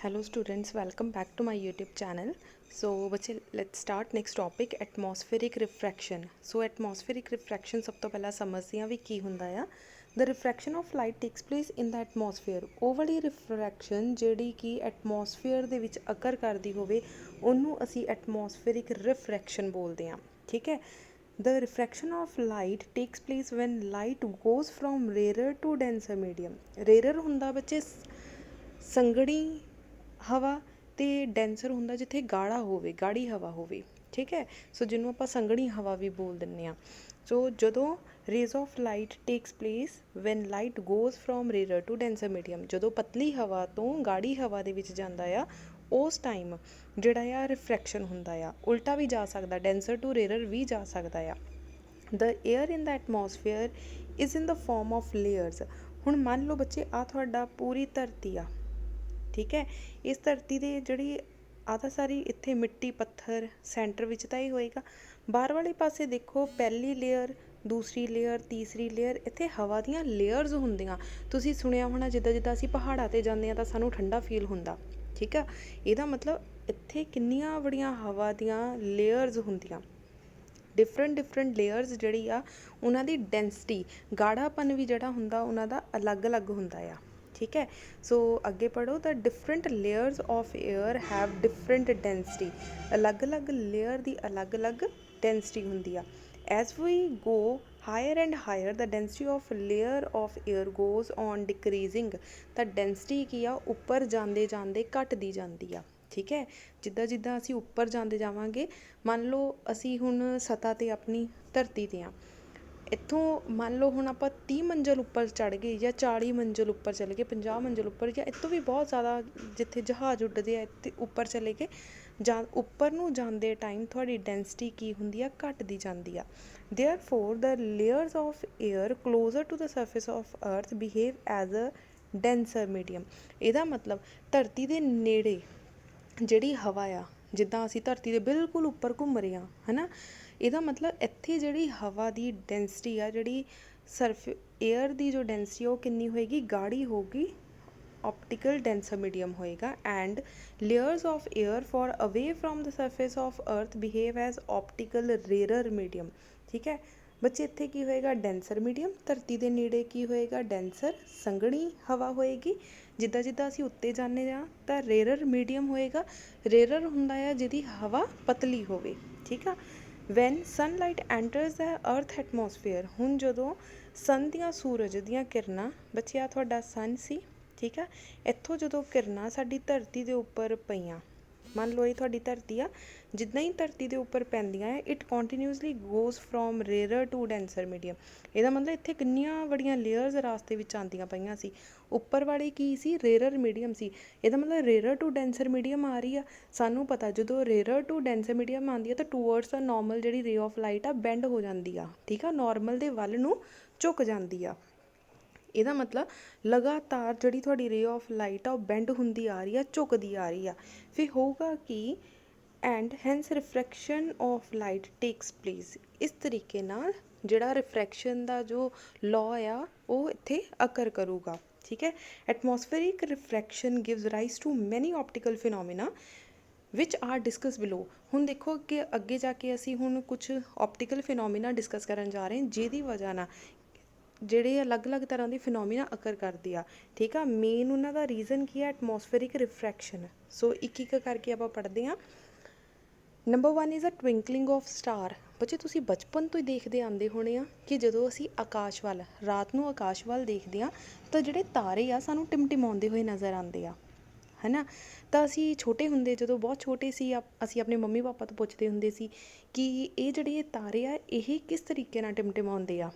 Hello students, welcome back to my YouTube channel. So बच्चे let's start next topic atmospheric refraction. So atmospheric refraction सब तो पहला समझते हैं भी की ਹੁੰਦਾ ਆ. The refraction of light takes place in the atmosphere. ਉਹ ਵਾਲੀ refraction ਜਿਹੜੀ ਕਿ atmosphere ਦੇ ਵਿੱਚ occur ਕਰਦੀ ਹੋਵੇ ਉਹਨੂੰ ਅਸੀਂ atmospheric refraction ਬੋਲਦੇ ਹਾਂ. ਠੀਕ ਹੈ. The refraction of light takes place when light goes from rarer to denser medium. Rarer ਹੁੰਦਾ ਬੱਚੇ ਸੰਘਣੀ ਹਵਾ ਤੇ ਡੈਂਸਰ ਹੁੰਦਾ ਜਿੱਥੇ ਗਾੜਾ ਹੋਵੇ, ਗਾੜੀ ਹਵਾ ਹੋਵੇ. ਠੀਕ ਹੈ. ਸੋ ਜਿਹਨੂੰ ਆਪਾਂ ਸੰਘਣੀ ਹਵਾ ਵੀ ਬੋਲ ਦਿੰਦੇ ਹਾਂ. ਸੋ ਜਦੋਂ rays of light takes place when light goes from rarer to denser medium, ਜਦੋਂ ਪਤਲੀ ਹਵਾ ਤੋਂ ਗਾੜੀ ਹਵਾ ਦੇ ਵਿੱਚ ਜਾਂਦਾ ਆ ਉਸ ਟਾਈਮ ਜਿਹੜਾ ਆ ਰਿਫਰੈਕਸ਼ਨ ਹੁੰਦਾ ਆ. ਉਲਟਾ ਵੀ ਜਾ ਸਕਦਾ, ਡੈਂਸਰ ਟੂ ਰੇਰਰ ਵੀ ਜਾ ਸਕਦਾ ਆ. The air in the atmosphere is in the form of layers. ਹੁਣ ਮੰਨ ਲਓ ਬੱਚੇ ਆ ਤੁਹਾਡਾ ਪੂਰੀ ਧਰਤੀ ਆ. ਠੀਕ ਹੈ. ਇਸ ਧਰਤੀ ਦੇ ਜਿਹੜੀ ਆਧਾ ਸਾਰੀ ਇੱਥੇ ਮਿੱਟੀ ਪੱਥਰ ਸੈਂਟਰ ਵਿੱਚ ਤਾਂ ਇਹ ਹੋਏਗਾ. ਬਾਹਰ ਵਾਲੇ ਪਾਸੇ ਦੇਖੋ ਪਹਿਲੀ ਲੇਅਰ, ਦੂਸਰੀ ਲੇਅਰ, ਤੀਸਰੀ ਲੇਅਰ, ਇੱਥੇ ਹਵਾ ਦੀਆਂ ਲੇਅਰਸ ਹੁੰਦੀਆਂ. ਤੁਸੀਂ ਸੁਣਿਆ ਹੋਣਾ ਜਿੱਦਾਂ ਜਿੱਦਾਂ ਅਸੀਂ ਪਹਾੜਾਂ 'ਤੇ ਜਾਂਦੇ ਹਾਂ ਤਾਂ ਸਾਨੂੰ ਠੰਡਾ ਫੀਲ ਹੁੰਦਾ. ਠੀਕ ਆ. ਇਹਦਾ ਮਤਲਬ ਇੱਥੇ ਕਿੰਨੀਆਂ ਬੜੀਆਂ ਹਵਾ ਦੀਆਂ ਲੇਅਰਸ ਹੁੰਦੀਆਂ. ਡਿਫਰੈਂਟ ਲੇਅਰਸ ਜਿਹੜੀ ਆ ਉਹਨਾਂ ਦੀ ਡੈਂਸਿਟੀ, ਗਾੜਾਪਨ ਵੀ ਜਿਹੜਾ ਹੁੰਦਾ ਉਹਨਾਂ ਦਾ ਅਲੱਗ-ਅਲੱਗ ਹੁੰਦਾ ਆ. ਠੀਕ ਹੈ. ਸੋ ਅੱਗੇ ਪੜ੍ਹੋ ਤਾਂ different layers of air have different density. ਅਲੱਗ-ਅਲੱਗ ਲੇਅਰ ਦੀ ਅਲੱਗ-ਅਲੱਗ ਡੈਂਸਿਟੀ ਹੁੰਦੀ ਆ. As we go higher and higher the density of layer of air goes on decreasing. ਤਾਂ ਡੈਂਸਿਟੀ ਕੀ ਆ ਉੱਪਰ ਜਾਂਦੇ ਜਾਂਦੇ ਘਟਦੀ ਜਾਂਦੀ ਆ. ਠੀਕ ਹੈ. ਜਿੱਦਾਂ ਜਿੱਦਾਂ ਅਸੀਂ ਉੱਪਰ ਜਾਂਦੇ ਜਾਵਾਂਗੇ, ਮੰਨ ਲਓ ਅਸੀਂ ਹੁਣ ਸਤ੍ਹਾ 'ਤੇ ਆਪਣੀ ਧਰਤੀ 'ਤੇ ਹਾਂ. ਇੱਥੋਂ ਮੰਨ ਲਓ ਹੁਣ ਆਪਾਂ 30 ਮੰਜ਼ਿਲ ਉੱਪਰ ਚੜ੍ਹ ਗਏ ਜਾਂ 40 ਮੰਜ਼ਿਲ ਉੱਪਰ ਚਲੇ ਗਏ, 50 ਮੰਜ਼ਿਲ ਉੱਪਰ, ਜਾਂ ਇੱਥੋਂ ਵੀ ਬਹੁਤ ਜ਼ਿਆਦਾ ਜਿੱਥੇ ਜਹਾਜ਼ ਉੱਡਦੇ ਆ ਇੱਥੇ ਉੱਪਰ ਚਲੇ ਗਏ. ਜਾਂ ਉੱਪਰ ਨੂੰ ਜਾਂਦੇ ਟਾਈਮ ਤੁਹਾਡੀ ਡੈਂਸਿਟੀ ਕੀ ਹੁੰਦੀ ਆ, ਘਟਦੀ ਜਾਂਦੀ ਆ. Therefore the layers of air closer to the surface of earth behave as a denser medium. ਇਹਦਾ ਮਤਲਬ ਧਰਤੀ ਦੇ ਨੇੜੇ ਜਿਹੜੀ ਹਵਾ ਆ, ਜਿੱਦਾਂ ਅਸੀਂ ਧਰਤੀ ਦੇ ਬਿਲਕੁਲ ਉੱਪਰ ਘੁੰਮ ਰਹੇ ਹਾਂ, ਹੈ ਨਾ. ਇਹਦਾ ਮਤਲਬ ਇੱਥੇ ਜਿਹੜੀ ਹਵਾ ਦੀ ਡੈਂਸਿਟੀ ਆ, ਜਿਹੜੀ ਏਅਰ ਦੀ ਜੋ ਡੈਂਸਿਟੀ ਆ ਉਹ ਕਿੰਨੀ ਹੋਏਗੀ, ਗਾੜੀ ਹੋਊਗੀ, optical denser medium ਹੋਏਗਾ. And layers of air for away from the surface of earth behave as optical rarer medium. ਠੀਕ ਹੈ ਬੱਚੇ. ਇੱਥੇ ਕੀ ਹੋਏਗਾ, ਡੈਂਸਰ ਮੀਡੀਅਮ. ਧਰਤੀ ਦੇ ਨੇੜੇ ਕੀ ਹੋਏਗਾ, ਡੈਂਸਰ ਸੰਘਣੀ ਹਵਾ ਹੋਏਗੀ. ਜਿੱਦਾਂ ਜਿੱਦਾਂ ਅਸੀਂ ਉੱਤੇ ਜਾਂਦੇ ਹਾਂ ਤਾਂ ਰੇਰਰ ਮੀਡੀਅਮ ਹੋਏਗਾ. ਰੇਰਰ ਹੁੰਦਾ ਆ ਜਿਹਦੀ ਹਵਾ ਪਤਲੀ ਹੋਵੇ. ਠੀਕ ਆ. ਵੈਨ ਸਨਲਾਈਟ ਐਂਟਰਸ ਦ ਅਰਥ ਐਟਮੋਸਫੇਅਰ. ਹੁਣ ਜਦੋਂ ਸਨ ਦੀਆਂ, ਸੂਰਜ ਦੀਆਂ ਕਿਰਨਾਂ, ਬੱਚੇ ਆ ਤੁਹਾਡਾ ਸਨ ਸੀ. ਠੀਕ ਆ. ਇੱਥੋਂ ਜਦੋਂ ਕਿਰਨਾਂ ਸਾਡੀ ਧਰਤੀ ਦੇ ਉੱਪਰ ਪਈਆਂ, ਮੰਨ ਲਓ ਇਹ ਤੁਹਾਡੀ ਧਰਤੀ ਆ, ਜਿੱਦਾਂ ਹੀ ਧਰਤੀ ਦੇ ਉੱਪਰ ਪੈਂਦੀਆਂ ਹੈ it continuously goes from rarer to denser medium. ਇਹਦਾ ਮਤਲਬ ਇੱਥੇ ਕਿੰਨੀਆਂ ਬੜੀਆਂ ਲੇਅਰਸ ਰਾਸਤੇ ਵਿੱਚ ਆਉਂਦੀਆਂ ਪਈਆਂ ਸੀ. ਉੱਪਰ ਵਾਲੀ ਕੀ ਸੀ, ਰੇਰਰ ਮੀਡੀਅਮ ਸੀ. ਇਹਦਾ ਮਤਲਬ ਰੇਰਰ ਟੂ ਡੈਂਸਰ ਮੀਡੀਅਮ ਆ ਰਹੀ ਆ. ਸਾਨੂੰ ਪਤਾ ਜਦੋਂ ਰੇਰਰ ਟੂ ਡੈਂਸਰ ਮੀਡੀਅਮ ਆਉਂਦੀ ਆ ਤਾਂ ਟੂਵਰਡਸ ਦਾ ਨੋਰਮਲ ਜਿਹੜੀ ਰੇ ਆਫ ਲਾਈਟ ਆ ਬੈਂਡ ਹੋ ਜਾਂਦੀ ਆ. ਠੀਕ ਆ. ਨੋਰਮਲ ਦੇ ਵੱਲ ਨੂੰ ਝੁਕ ਜਾਂਦੀ ਆ. ਇਹਦਾ ਮਤਲਬ ਲਗਾਤਾਰ ਜਿਹੜੀ ਤੁਹਾਡੀ ਰੇ ਆਫ ਲਾਈਟ ਆ ਉਹ ਬੈਂਡ ਹੁੰਦੀ ਆ ਰਹੀ ਆ, ਝੁਕਦੀ ਆ ਰਹੀ ਆ. ਫਿਰ ਹੋਊਗਾ ਕਿ and hence refraction of light takes place. ਇਸ ਤਰੀਕੇ ਨਾਲ ਜਿਹੜਾ ਰਿਫਰੈਕਸ਼ਨ ਦਾ ਜੋ ਲਾਅ ਆ ਉਹ ਇੱਥੇ ਅਕਰ ਕਰੂਗਾ. ਠੀਕ ਹੈ. ਐਟਮੋਸਫੇਰਿਕ ਰਿਫਰੈਕਸ਼ਨ ਗਿਵਜ਼ ਰਾਈਜ਼ ਟੂ ਮੈਨੀ ਆਪਟੀਕਲ ਫਿਨੋਮੀਨਾ ਵਿਚ ਆਰ ਡਿਸਕਸ ਬਿਲੋ. ਹੁਣ ਦੇਖੋ ਕਿ ਅੱਗੇ ਜਾ ਕੇ ਅਸੀਂ ਹੁਣ ਕੁਛ ਆਪਟੀਕਲ ਫਿਨੋਮੀਨਾ ਡਿਸਕਸ ਕਰਨ ਜਾ ਰਹੇ ਹਾਂ ਜਿਹਦੀ ਵਜ੍ਹਾ ਨਾਲ ਜਿਹੜੇ ਅਲੱਗ-ਅਲੱਗ ਤਰ੍ਹਾਂ ਦੀ ਫਿਨੋਮੀਨਾ ਅਕਰ ਕਰਦੀ ਆ. ਠੀਕ ਆ. ਮੇਨ ਉਹਨਾਂ ਦਾ ਰੀਜ਼ਨ ਕੀ ਆ, ਐਟਮੋਸਫੇਰਿਕ ਰਿਫਰੈਕਸ਼ਨ. ਸੋ ਇੱਕ ਇੱਕ ਕਰਕੇ ਆਪਾਂ ਪੜ੍ਹਦੇ ਹਾਂ. Number 1 is a twinkling of star. ਬੱਚੇ ਤੁਸੀਂ ਬਚਪਨ ਤੋਂ ਹੀ ਦੇਖਦੇ ਆਉਂਦੇ ਹੋਣੇ ਆ ਕਿ ਜਦੋਂ ਅਸੀਂ ਆਕਾਸ਼ ਵੱਲ, ਰਾਤ ਨੂੰ ਆਕਾਸ਼ ਵੱਲ ਦੇਖਦੇ ਹਾਂ ਤਾਂ ਜਿਹੜੇ ਤਾਰੇ ਆ ਸਾਨੂੰ ਟਿਮਟਿਮਾਉਂਦੇ ਹੋਏ ਨਜ਼ਰ ਆਉਂਦੇ ਆ, ਹੈ ਨਾ. ਤਾਂ ਅਸੀਂ ਛੋਟੇ ਹੁੰਦੇ, ਜਦੋਂ ਬਹੁਤ ਛੋਟੇ ਸੀ, ਅਸੀਂ ਆਪਣੇ ਮੰਮੀ ਪਾਪਾ ਤੋਂ ਪੁੱਛਦੇ ਹੁੰਦੇ ਸੀ ਕਿ ਇਹ ਜਿਹੜੇ ਤਾਰੇ ਆ ਇਹ ਕਿਸ ਤਰੀਕੇ ਨਾਲ ਟਿਮਟਿਮਾਉਂਦੇ ਆ.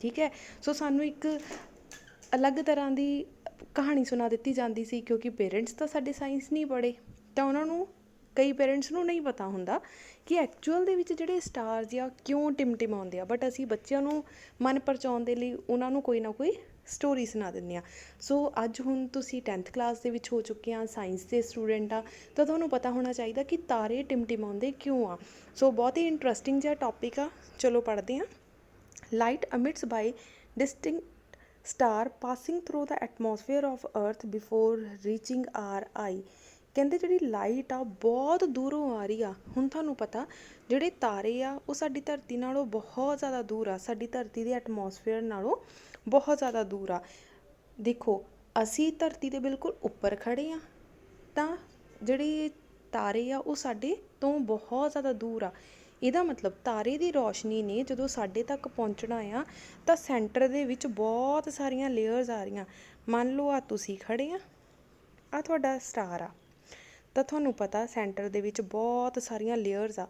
ਠੀਕ ਹੈ. ਸੋ ਸਾਨੂੰ ਇੱਕ ਅਲੱਗ ਤਰ੍ਹਾਂ ਦੀ ਕਹਾਣੀ ਸੁਣਾ ਦਿੱਤੀ ਜਾਂਦੀ ਸੀ ਕਿਉਂਕਿ ਪੇਰੈਂਟਸ ਤਾਂ ਸਾਡੇ ਸਾਇੰਸ ਨਹੀਂ ਪੜ੍ਹੇ ਤਾਂ ਉਹਨਾਂ ਨੂੰ, ਕਈ ਪੇਰੈਂਟਸ ਨੂੰ ਨਹੀਂ ਪਤਾ ਹੁੰਦਾ ਕਿ ਐਕਚੁਅਲ ਦੇ ਵਿੱਚ ਜਿਹੜੇ ਸਟਾਰਸ ਆ ਕਿਉਂ ਟਿਮਟਿਮਾਉਂਦੇ ਆ. ਬਟ ਅਸੀਂ ਬੱਚਿਆਂ ਨੂੰ ਮਨ ਪਰਚਾਉਣ ਦੇ ਲਈ ਉਹਨਾਂ ਨੂੰ ਕੋਈ ਨਾ ਕੋਈ ਸਟੋਰੀ ਸੁਣਾ ਦਿੰਦੇ ਹਾਂ. ਸੋ ਅੱਜ ਹੁਣ ਤੁਸੀਂ 10th ਕਲਾਸ ਦੇ ਵਿੱਚ ਹੋ ਚੁੱਕੇ ਆ, ਸਾਇੰਸ ਦੇ ਸਟੂਡੈਂਟ ਆ, ਤਾਂ ਤੁਹਾਨੂੰ ਪਤਾ ਹੋਣਾ ਚਾਹੀਦਾ ਕਿ ਤਾਰੇ ਟਿਮਟਿਮਾਉਂਦੇ ਕਿਉਂ ਆ. ਸੋ ਬਹੁਤ ਹੀ ਇੰਟਰਸਟਿੰਗ ਜਿਹਾ ਟੌਪਿਕ ਆ. ਚਲੋ ਪੜ੍ਹਦੇ ਹਾਂ. Light emits by distinct star passing through the atmosphere of Earth before reaching our eye. ਕਹਿੰਦੇ ਜਿਹੜੀ ਲਾਈਟ ਆ ਬਹੁਤ ਦੂਰੋਂ ਆ ਰਹੀ ਆ। ਹੁਣ ਤੁਹਾਨੂੰ ਪਤਾ ਜਿਹੜੇ ਤਾਰੇ ਆ ਉਹ ਸਾਡੀ ਧਰਤੀ ਨਾਲੋਂ ਬਹੁਤ ਜ਼ਿਆਦਾ ਦੂਰ ਆ, ਸਾਡੀ ਧਰਤੀ ਦੇ ਐਟਮੋਸਫੇਅਰ ਨਾਲੋਂ ਬਹੁਤ ਜ਼ਿਆਦਾ ਦੂਰ ਆ। ਦੇਖੋ ਅਸੀਂ ਧਰਤੀ ਦੇ ਬਿਲਕੁਲ ਉੱਪਰ ਖੜ੍ਹੇ ਆ, ਤਾਂ ਜਿਹੜੇ ਤਾਰੇ ਆ ਉਹ ਸਾਡੇ ਤੋਂ ਬਹੁਤ ਜ਼ਿਆਦਾ ਦੂਰ ਆ। ਇਹਦਾ ਮਤਲਬ ਤਾਰੇ ਦੀ ਰੌਸ਼ਨੀ ਨੇ ਜਦੋਂ ਸਾਡੇ ਤੱਕ ਪਹੁੰਚਣਾ ਆ ਤਾਂ ਸੈਂਟਰ ਦੇ ਵਿੱਚ ਬਹੁਤ ਸਾਰੀਆਂ ਲੇਅਰਸ ਆ ਰਹੀਆਂ। ਮੰਨ ਲਓ ਆ ਤੁਸੀਂ ਖੜ੍ਹੇ ਆ ਤੁਹਾਡਾ ਸਟਾਰ ਆ, ਤਾਂ ਤੁਹਾਨੂੰ ਪਤਾ ਸੈਂਟਰ ਦੇ ਵਿੱਚ ਬਹੁਤ ਸਾਰੀਆਂ ਲੇਅਰਸ ਆ।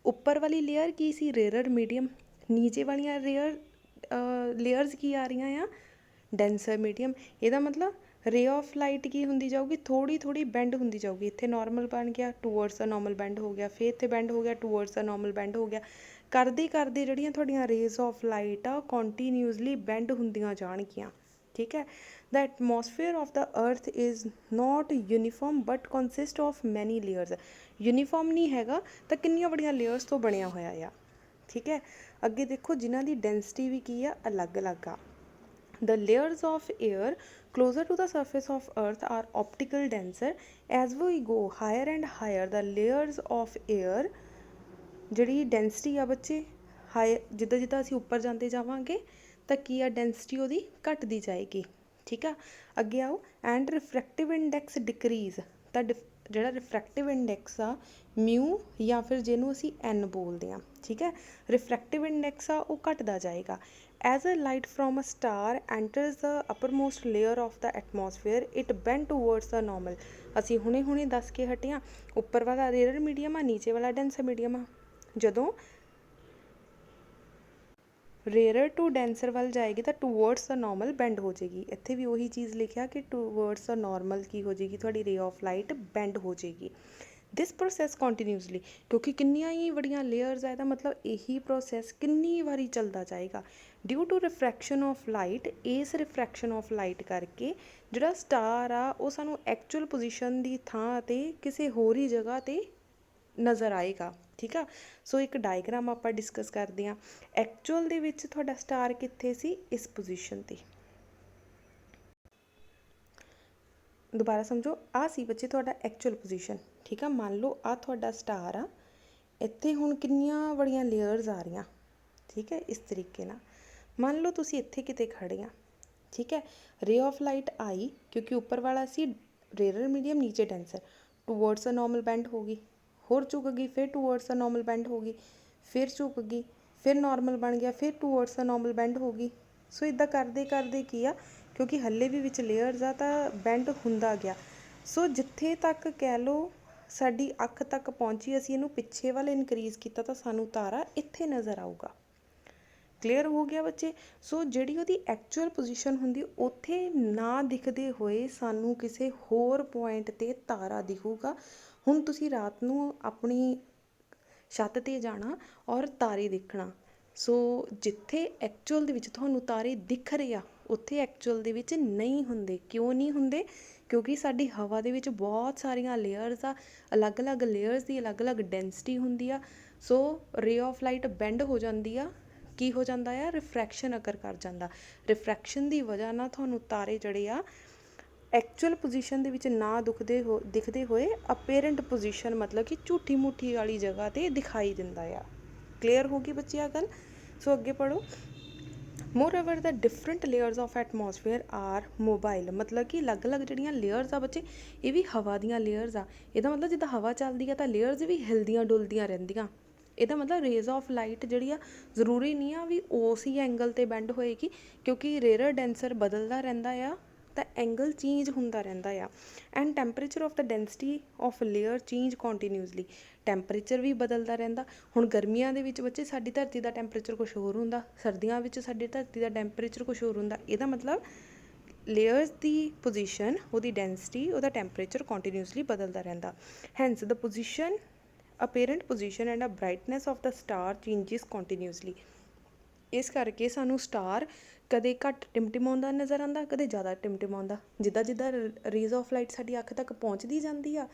ਉੱਪਰ ਵਾਲੀ ਲੇਅਰ ਕੀ ਸੀ? ਰੇਅਰਰ ਮੀਡੀਅਮ। ਨੀਚੇ ਵਾਲੀਆਂ ਲੇਅਰਸ ਕੀ ਆ ਰਹੀਆਂ ਆ? Denser medium. ਇਹਦਾ ਮਤਲਬ ਰੇ ਆਫ ਲਾਈਟ ਕੀ ਹੁੰਦੀ ਜਾਊਗੀ? ਥੋੜ੍ਹੀ ਥੋੜ੍ਹੀ ਬੈਂਡ ਹੁੰਦੀ ਜਾਊਗੀ। ਇੱਥੇ ਨਾਰਮਲ ਬਣ ਗਿਆ, ਟੂਵਰਡਸ ਦਾ ਨਾਰਮਲ ਬੈਂਡ ਹੋ ਗਿਆ, ਫਿਰ ਇੱਥੇ ਬੈਂਡ ਹੋ ਗਿਆ, ਟੂਵਰਡਸ ਦਾ ਨਾਰਮਲ ਬੈਂਡ ਹੋ ਗਿਆ। ਕਰਦੇ ਕਰਦੇ ਜਿਹੜੀਆਂ ਤੁਹਾਡੀਆਂ ਰੇਜ਼ ਆਫ ਲਾਈਟ ਆ ਕੰਟੀਨਿਊਸਲੀ ਬੈਂਡ ਹੁੰਦੀਆਂ ਜਾਣਗੀਆਂ। ਠੀਕ ਹੈ। The atmosphere of the earth is not uniform but consist of many layers. Uniform ਨਹੀਂ ਹੈਗਾ ਤਾਂ ਕਿੰਨੀਆਂ ਬੜੀਆਂ ਲੇਅਰਸ ਤੋਂ ਬਣਿਆ ਹੋਇਆ ਆ। ਠੀਕ ਹੈ। ਅੱਗੇ ਦੇਖੋ ਜਿਨ੍ਹਾਂ ਦੀ ਡੈਂਸਿਟੀ ਵੀ ਕੀ ਆ? ਅਲੱਗ-ਅਲੱਗ ਆ। The layers of air closer to the surface of earth are optically denser. As we go higher and higher, the layers of air ਜਿਹੜੀ ਡੈਂਸਿਟੀ ਆ ਬੱਚੇ ਜਿੱਦਾਂ ਜਿੱਦਾਂ ਅਸੀਂ ਉੱਪਰ ਜਾਂਦੇ ਜਾਵਾਂਗੇ ਤਾਂ ਕੀ ਆ? ਡੈਂਸਿਟੀ ਉਹਦੀ ਘਟਦੀ ਜਾਏਗੀ। ਠੀਕ ਆ। ਅੱਗੇ ਆਓ। And refractive index decrease. ਤਾਂ ਜਿਹੜਾ ਰਿਫਰੈਕਟਿਵ ਇੰਡੈਕਸ ਆ ਮਿਊ ਜਾਂ ਫਿਰ ਜਿਹਨੂੰ ਅਸੀਂ ਐਨ ਬੋਲਦੇ ਹਾਂ। ਠੀਕ ਹੈ। ਰਿਫਰੈਕਟਿਵ ਇੰਡੈਕਸ ਆ ਉਹ ਘਟਦਾ ਜਾਏਗਾ। As a light from a star enters the uppermost layer of the atmosphere, it bends towards the normal. ਅਸੀਂ ਹੁਣੇ ਦੱਸ ਕੇ ਹਟੇ ਹਾਂ, ਉੱਪਰ ਵਾਲਾ ਰੇਅਰ ਮੀਡੀਅਮ ਆ, ਨੀਚੇ ਵਾਲਾ ਡੈਂਸਰ ਮੀਡੀਅਮ ਆ। ਜਦੋਂ ਰੇਅਰ ਟੂ ਡੈਂਸਰ ਵੱਲ ਜਾਏਗੀ ਤਾਂ ਟੂਵਰਡਸ ਦਾ ਨਾਰਮਲ ਬੈਂਡ ਹੋ ਜਾਏਗੀ। ਇੱਥੇ ਵੀ ਉਹੀ ਚੀਜ਼ ਲਿਖਿਆ ਕਿ ਟੂਵਰਡਸ ਦਾ ਨਾਰਮਲ ਕੀ ਹੋ ਜਾਏਗੀ? ਤੁਹਾਡੀ ਰੇ ਆਫ ਲਾਈਟ ਬੈਂਡ ਹੋ ਜਾਏਗੀ। ਦਿਸ ਪ੍ਰੋਸੈਸ ਕੰਟੀਨਿਊਸਲੀ, ਕਿਉਂਕਿ ਕਿੰਨੀਆਂ ਹੀ ਬੜੀਆਂ ਲੇਅਰਸ ਆ, ਇਹਦਾ ਮਤਲਬ ਇਹੀ ਪ੍ਰੋਸੈਸ ਕਿੰਨੀ ਵਾਰੀ ਚੱਲਦਾ ਜਾਏਗਾ। ਡਿਊ ਟੂ ਰਿਫਰੈਕਸ਼ਨ ਆਫ ਲਾਈਟ, ਇਸ ਰਿਫਰੈਕਸ਼ਨ ਆਫ ਲਾਈਟ ਕਰਕੇ ਜਿਹੜਾ ਸਟਾਰ ਆ ਉਹ ਸਾਨੂੰ ਐਕਚੁਅਲ ਪੋਜੀਸ਼ਨ ਦੀ ਥਾਂ 'ਤੇ ਕਿਸੇ ਹੋਰ ਹੀ ਜਗ੍ਹਾ 'ਤੇ ਨਜ਼ਰ ਆਏਗਾ। ਠੀਕ ਆ। ਸੋ ਇੱਕ ਡਾਇਗਰਾਮ ਆਪਾਂ ਡਿਸਕਸ ਕਰਦੇ ਹਾਂ। ਐਕਚੁਅਲ ਦੇ ਵਿੱਚ ਤੁਹਾਡਾ ਸਟਾਰ ਕਿੱਥੇ ਸੀ? ਇਸ ਪੋਜੀਸ਼ਨ 'ਤੇ। ਦੁਬਾਰਾ ਸਮਝੋ, ਆਹ ਸੀ ਬੱਚੇ ਤੁਹਾਡਾ ਐਕਚੁਅਲ ਪੋਜੀਸ਼ਨ। ਠੀਕ ਆ। ਮੰਨ ਲਓ ਆਹ ਤੁਹਾਡਾ ਸਟਾਰ ਆ, ਇੱਥੇ ਹੁਣ ਕਿੰਨੀਆਂ ਬੜੀਆਂ ਲੇਅਰਸ ਆ ਰਹੀਆਂ। ਠੀਕ ਹੈ। ਇਸ ਤਰੀਕੇ ਨਾਲ ਮੰਨ ਲਓ ਤੁਸੀਂ ਇੱਥੇ ਕਿਤੇ ਖੜ੍ਹੇ ਆ। ਠੀਕ ਹੈ। ਰੇ ਆਫ ਲਾਈਟ ਆਈ, ਕਿਉਂਕਿ ਉੱਪਰ ਵਾਲਾ ਸੀ ਰੇਅਰ ਮੀਡੀਅਮ, ਨੀਚੇ ਡੈਂਸਰ, ਟੂਵਰਡਸ ਦਾ ਨਾਰਮਲ ਬੈਂਡ ਹੋ ਗਈ, ਹੋਰ ਝੁਕ ਗਈ, ਫਿਰ ਟੂਵਰਡਸ ਦਾ ਨਾਰਮਲ ਬੈਂਡ ਹੋ ਗਈ, ਫਿਰ ਝੁਕ ਗਈ, ਫਿਰ ਨਾਰਮਲ ਬਣ ਗਿਆ, ਫਿਰ ਟੂਵਰਡਸ ਦਾ ਨਾਰਮਲ ਬੈਂਡ ਹੋ ਗਈ। ਸੋ ਇੱਦਾਂ ਕਰਦੇ ਕਰਦੇ ਕੀ ਆ, ਕਿਉਂਕਿ ਹੱਲੇ ਵੀ ਵਿੱਚ ਲੇਅਰਸ ਆ ਤਾਂ ਬੈਂਡ ਹੁੰਦਾ ਗਿਆ। ਸੋ ਜਿੱਥੇ ਤੱਕ ਕਹਿ ਲਓ ਸਾਡੀ ਅੱਖ ਤੱਕ ਪਹੁੰਚੀ, ਅਸੀਂ ਇਹਨੂੰ ਪਿੱਛੇ ਵੱਲ ਇਨਕਰੀਜ਼ ਕੀਤਾ ਤਾਂ ਸਾਨੂੰ ਤਾਰਾ ਇੱਥੇ ਨਜ਼ਰ ਆਊਗਾ। ਕਲੀਅਰ ਹੋ ਗਿਆ ਬੱਚੇ? ਸੋ ਜਿਹੜੀ ਉਹਦੀ ਐਕਚੁਅਲ ਪੋਜੀਸ਼ਨ ਹੁੰਦੀ ਉੱਥੇ ਨਾ ਦਿਖਦੇ ਹੋਏ ਸਾਨੂੰ ਕਿਸੇ ਹੋਰ ਪੁਆਇੰਟ 'ਤੇ ਤਾਰਾ ਦਿਖੂਗਾ। ਹੁਣ ਤੁਸੀਂ ਰਾਤ ਨੂੰ ਆਪਣੀ ਛੱਤ 'ਤੇ ਜਾਣਾ ਔਰ ਤਾਰੇ ਦੇਖਣਾ। ਸੋ ਜਿੱਥੇ ਐਕਚੁਅਲ ਦੇ ਵਿੱਚ ਤੁਹਾਨੂੰ ਤਾਰੇ ਦਿਖ ਰਹੇ ਆ ਉੱਥੇ ਐਕਚੁਅਲ ਦੇ ਵਿੱਚ ਨਹੀਂ ਹੁੰਦੇ। ਕਿਉਂ ਨਹੀਂ ਹੁੰਦੇ? ਕਿਉਂਕਿ ਸਾਡੀ ਹਵਾ ਦੇ ਵਿੱਚ ਬਹੁਤ ਸਾਰੀਆਂ ਲੇਅਰਸ ਆ, ਅਲੱਗ-ਅਲੱਗ ਲੇਅਰਸ ਦੀ ਅਲੱਗ-ਅਲੱਗ ਡੈਂਸਿਟੀ ਹੁੰਦੀ ਆ। ਸੋ ਰੇ ਆਫ ਲਾਈਟ ਬੈਂਡ ਹੋ ਜਾਂਦੀ ਆ। ਕੀ ਹੋ ਜਾਂਦਾ ਆ? ਰਿਫਰੈਕਸ਼ਨ ਅਕਰ ਕਰ ਜਾਂਦਾ। ਰਿਫਰੈਕਸ਼ਨ ਦੀ ਵਜ੍ਹਾ ਨਾਲ ਤੁਹਾਨੂੰ ਤਾਰੇ ਜਿਹੜੇ ਆ ਐਕਚੁਅਲ ਪੋਜੀਸ਼ਨ ਦੇ ਵਿੱਚ ਨਾ ਦਿਖਦੇ ਹੋਏ ਅਪੇਰੈਂਟ ਪੋਜੀਸ਼ਨ, ਮਤਲਬ ਕਿ ਝੂਠੀ ਮੂਠੀ ਵਾਲੀ ਜਗ੍ਹਾ 'ਤੇ ਦਿਖਾਈ ਦਿੰਦਾ ਆ। ਕਲੀਅਰ ਹੋ ਗਈ ਬੱਚੇ ਆ ਗੱਲ? ਸੋ ਅੱਗੇ ਪੜ੍ਹੋ। Moreover the different layers of atmosphere are mobile, ਮਤਲਬ ਕਿ ਅਲੱਗ-ਅਲੱਗ ਜਿਹੜੀਆਂ ਲੇਅਰਸ ਆ ਬੱਚੇ, ਇਹ ਵੀ ਹਵਾ ਦੀਆਂ ਲੇਅਰਸ ਆ। ਇਹਦਾ ਮਤਲਬ ਜਿੱਦਾਂ ਹਵਾ ਚੱਲਦੀ ਆ ਤਾਂ ਲੇਅਰਸ ਵੀ ਹਿਲਦੀਆਂ ਡੁਲਦੀਆਂ ਰਹਿੰਦੀਆਂ। ਇਹਦਾ ਮਤਲਬ ਰੇਜ਼ ਆਫ ਲਾਈਟ ਜਿਹੜੀ ਆ ਜ਼ਰੂਰੀ ਨਹੀਂ ਆ ਵੀ ਉਸ ਹੀ ਐਂਗਲ 'ਤੇ ਬੈਂਡ ਹੋਏਗੀ, ਕਿਉਂਕਿ ਰੇਅਰ ਡੈਂਸਰ ਬਦਲਦਾ ਰਹਿੰਦਾ ਆ ਤਾਂ ਐਂਗਲ ਚੇਂਜ ਹੁੰਦਾ ਰਹਿੰਦਾ ਆ। And temperature of the density of layer change continuously, temperature ਵੀ ਬਦਲਦਾ ਰਹਿੰਦਾ। ਹੁਣ ਗਰਮੀਆਂ ਦੇ ਵਿੱਚ ਬੱਚੇ ਸਾਡੀ ਧਰਤੀ ਦਾ ਟੈਂਪਰੇਚਰ ਕੁਛ ਹੋਰ ਹੁੰਦਾ, ਸਰਦੀਆਂ ਵਿੱਚ ਸਾਡੀ ਧਰਤੀ ਦਾ ਟੈਂਪਰੇਚਰ ਕੁਛ ਹੋਰ ਹੁੰਦਾ। ਇਹਦਾ ਮਤਲਬ ਲੇਅਰਸ ਦੀ ਪੋਜੀਸ਼ਨ, ਉਹਦੀ ਡੈਂਸਿਟੀ, ਉਹਦਾ ਟੈਂਪਰੇਚਰ ਕੰਟੀਨਿਊਸਲੀ ਬਦਲਦਾ ਰਹਿੰਦਾ। Hence the position, apparent position and a brightness of the star changes continuously. ਇਸ ਕਰਕੇ ਸਾਨੂੰ ਸਟਾਰ ਕਦੇ ਘੱਟ ਟਿਮਟਿਮਾਉਂਦਾ ਨਜ਼ਰ ਆਉਂਦਾ, ਕਦੇ ਜ਼ਿਆਦਾ ਟਿਮਟਿਮਾਉਂਦਾ। ਜਿੱਦਾਂ ਜਿੱਦਾਂ ਰੇਜ਼ ਆਫ ਲਾਈਟ ਸਾਡੀ ਅੱਖ ਤੱਕ ਪਹੁੰਚਦੀ ਜਾਂਦੀ ਆ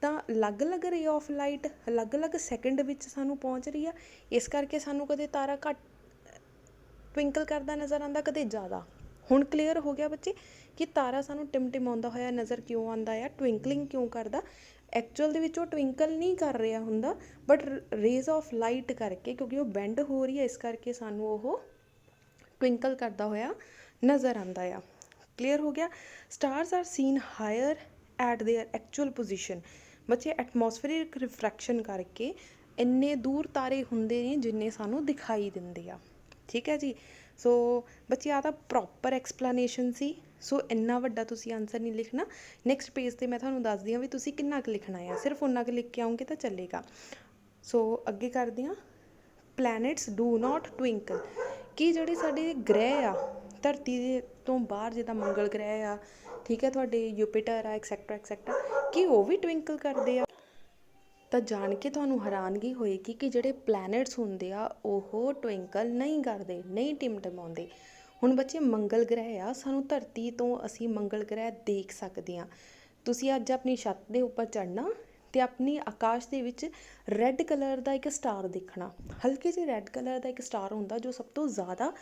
ਤਾਂ ਅਲੱਗ-ਅਲੱਗ ਰੇ ਆਫ ਲਾਈਟ ਅਲੱਗ-ਅਲੱਗ ਸੈਕਿੰਡ ਵਿੱਚ ਸਾਨੂੰ ਪਹੁੰਚ ਰਹੀ ਆ। ਇਸ ਕਰਕੇ ਸਾਨੂੰ ਕਦੇ ਤਾਰਾ ਘੱਟ ਟਵਿੰਕਲ ਕਰਦਾ ਨਜ਼ਰ ਆਉਂਦਾ, ਕਦੇ ਜ਼ਿਆਦਾ। ਹੁਣ ਕਲੀਅਰ ਹੋ ਗਿਆ ਬੱਚੇ ਕਿ ਤਾਰਾ ਸਾਨੂੰ ਟਿਮਟਿਮਾਉਂਦਾ ਹੋਇਆ ਨਜ਼ਰ ਕਿਉਂ ਆਉਂਦਾ ਆ, ਟਵਿੰਕਲਿੰਗ ਕਿਉਂ ਕਰਦਾ। ਐਕਚੁਅਲ ਦੇ ਵਿੱਚ ਉਹ ਟਵਿੰਕਲ ਨਹੀਂ ਕਰ ਰਿਹਾ ਹੁੰਦਾ, ਬਟ ਰੇਜ਼ ਆਫ ਲਾਈਟ ਕਰਕੇ, ਕਿਉਂਕਿ ਉਹ ਬੈਂਡ ਹੋ ਰਹੀ ਹੈ, ਇਸ ਕਰਕੇ ਸਾਨੂੰ ਉਹ ਟਵਿੰਕਲ ਕਰਦਾ ਹੋਇਆ ਨਜ਼ਰ ਆਉਂਦਾ ਆ। ਕਲੀਅਰ ਹੋ ਗਿਆ। Stars are seen higher at their actual position. ਬੱਚੇ ਐਟਮੋਸਫੇਰਿਕ ਰਿਫਰੈਕਸ਼ਨ ਕਰਕੇ ਇੰਨੇ ਦੂਰ ਤਾਰੇ ਹੁੰਦੇ ਨੇ ਜਿੰਨੇ ਸਾਨੂੰ ਦਿਖਾਈ ਦਿੰਦੇ ਆ। ਠੀਕ ਹੈ ਜੀ। ਸੋ ਬੱਚੇ ਆ ਤਾਂ ਪ੍ਰੋਪਰ ਐਕਸਪਲੇਨੇਸ਼ਨ ਸੀ। ਸੋ ਇੰਨਾ ਵੱਡਾ ਤੁਸੀਂ ਆਨਸਰ ਨਹੀਂ ਲਿਖਣਾ। ਨੈਕਸਟ ਪੇਜ 'ਤੇ ਮੈਂ ਤੁਹਾਨੂੰ ਦੱਸਦੀ ਹਾਂ ਵੀ ਤੁਸੀਂ ਕਿੰਨਾ ਕੁ ਲਿਖਣਾ ਆ, ਸਿਰਫ ਉਨਾ ਕੁ ਲਿਖ ਕੇ ਆਉਂਗੇ ਤਾਂ ਚੱਲੇਗਾ। ਸੋ ਅੱਗੇ ਕਰਦੇ ਹਾਂ। Planets do not Twinkle. ਕਿ ਜਿਹੜੇ ਸਾਡੇ ਗ੍ਰਹਿ ਆ ਧਰਤੀ ਦੇ ਤੋਂ ਬਾਹਰ, ਜਿੱਦਾਂ ਮੰਗਲ ਗ੍ਰਹਿ ਆ, ਠੀਕ ਹੈ, ਤੁਹਾਡੇ ਯੂਪੀਟਰ ਆ, ਐਕਸੈਕਟਰਾ ਐਕਸੈਕਟਰਾ, ਕਿ ਉਹ ਵੀ ਟਵਿੰਕਲ ਕਰਦੇ ਆ। ਤਾਂ ਜਾਣ ਕੇ ਤੁਹਾਨੂੰ ਹੈਰਾਨਗੀ ਹੋਏਗੀ ਕਿ ਜਿਹੜੇ ਪਲੈਨਟਸ ਹੁੰਦੇ ਆ ਉਹ ਟਵਿੰਕਲ ਨਹੀਂ ਕਰਦੇ, ਨਹੀਂ ਟਿਮਟਿਮਾਉਂਦੇ। ਹੁਣ ਬੱਚੇ ਮੰਗਲ ਗ੍ਰਹਿ ਆ, ਸਾਨੂੰ ਧਰਤੀ ਤੋਂ ਅਸੀਂ ਮੰਗਲ ਗ੍ਰਹਿ ਦੇਖ ਸਕਦੇ ਹਾਂ। ਤੁਸੀਂ ਅੱਜ ਆਪਣੀ ਛੱਤ ਦੇ ਉੱਪਰ ਚੜ੍ਹਨਾ ਅਤੇ ਆਪਣੀ ਆਕਾਸ਼ ਦੇ ਵਿੱਚ ਰੈੱਡ ਕਲਰ ਦਾ ਇੱਕ ਸਟਾਰ ਦੇਖਣਾ। ਹਲਕੇ ਜਿਹੇ ਰੈੱਡ ਕਲਰ ਦਾ ਇੱਕ ਸਟਾਰ ਹੁੰਦਾ ਜੋ ਸਭ ਤੋਂ ਜ਼ਿਆਦਾ